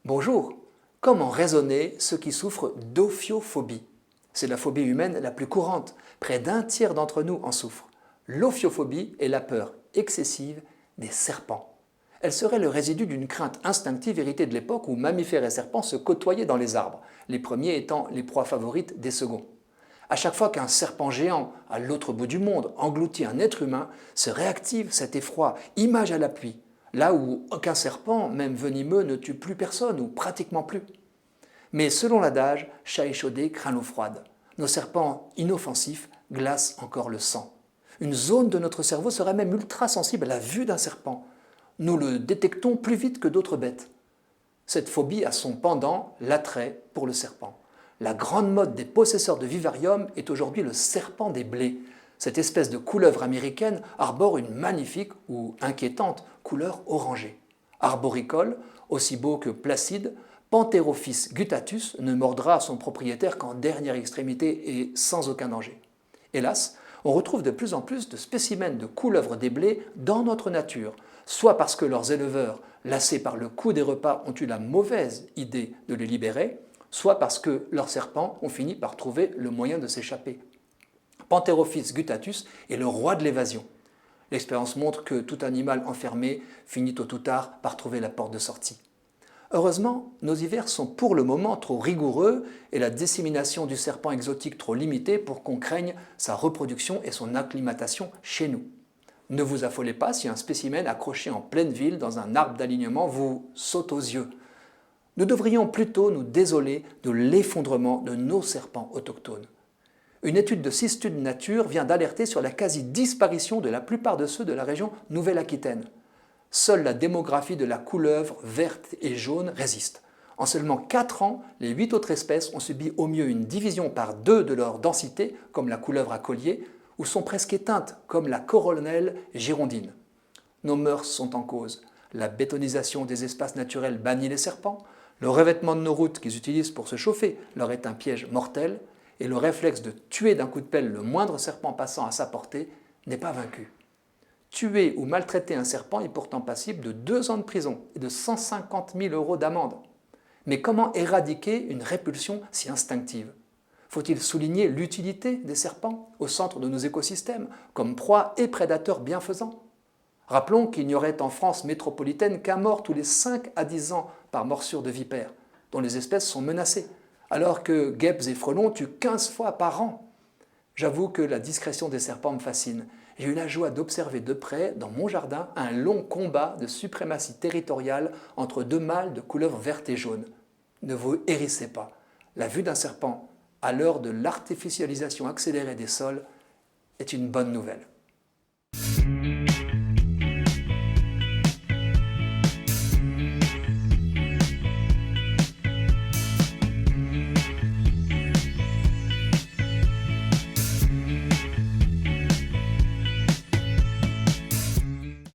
Bonjour, comment raisonner ceux qui souffrent d'ophiophobie? C'est la phobie humaine la plus courante, près d'un tiers d'entre nous en souffrent. L'ophiophobie est la peur excessive des serpents. Elle serait le résidu d'une crainte instinctive héritée de l'époque où mammifères et serpents se côtoyaient dans les arbres, les premiers étant les proies favorites des seconds. À chaque fois qu'un serpent géant, à l'autre bout du monde, engloutit un être humain, se réactive cet effroi, image à l'appui, là où aucun serpent, même venimeux, ne tue plus personne ou pratiquement plus. Mais selon l'adage, chat échaudé craint l'eau froide. Nos serpents inoffensifs glacent encore le sang. Une zone de notre cerveau serait même ultra sensible à la vue d'un serpent. Nous le détectons plus vite que d'autres bêtes. Cette phobie a son pendant, l'attrait pour le serpent. La grande mode des possesseurs de vivarium est aujourd'hui le serpent des blés. Cette espèce de couleuvre américaine arbore une magnifique ou inquiétante couleur orangée. Arboricole, aussi beau que placide, Pantherophis guttatus ne mordra son propriétaire qu'en dernière extrémité et sans aucun danger. Hélas, on retrouve de plus en plus de spécimens de couleuvres des blés dans notre nature, soit parce que leurs éleveurs, lassés par le coût des repas, ont eu la mauvaise idée de les libérer, soit parce que leurs serpents ont fini par trouver le moyen de s'échapper. Pantherophis guttatus est le roi de l'évasion. L'expérience montre que tout animal enfermé finit tôt ou tard par trouver la porte de sortie. Heureusement, nos hivers sont pour le moment trop rigoureux et la dissémination du serpent exotique trop limitée pour qu'on craigne sa reproduction et son acclimatation chez nous. Ne vous affolez pas si un spécimen accroché en pleine ville dans un arbre d'alignement vous saute aux yeux. Nous devrions plutôt nous désoler de l'effondrement de nos serpents autochtones. Une étude de Cistude Nature vient d'alerter sur la quasi-disparition de la plupart de ceux de la région Nouvelle-Aquitaine. Seule la démographie de la couleuvre verte et jaune résiste. En seulement 4 ans, les 8 autres espèces ont subi au mieux une division par 2 de leur densité, comme la couleuvre à collier, ou sont presque éteintes, comme la coronelle girondine. Nos mœurs sont en cause. La bétonisation des espaces naturels bannit les serpents, le revêtement de nos routes qu'ils utilisent pour se chauffer leur est un piège mortel, et le réflexe de tuer d'un coup de pelle le moindre serpent passant à sa portée n'est pas vaincu. Tuer ou maltraiter un serpent est pourtant passible de 2 ans de prison et de 150 000 € d'amende. Mais comment éradiquer une répulsion si instinctive? Faut-il souligner l'utilité des serpents au centre de nos écosystèmes, comme proie et prédateurs bienfaisants? Rappelons qu'il n'y aurait en France métropolitaine qu'un mort tous les 5 à 10 ans par morsure de vipère, dont les espèces sont menacées, alors que guêpes et frelons tuent 15 fois par an. J'avoue que la discrétion des serpents me fascine. J'ai eu la joie d'observer de près, dans mon jardin, un long combat de suprématie territoriale entre 2 mâles de couleuvre verte et jaune. Ne vous hérissez pas. La vue d'un serpent, à l'heure de l'artificialisation accélérée des sols, est une bonne nouvelle.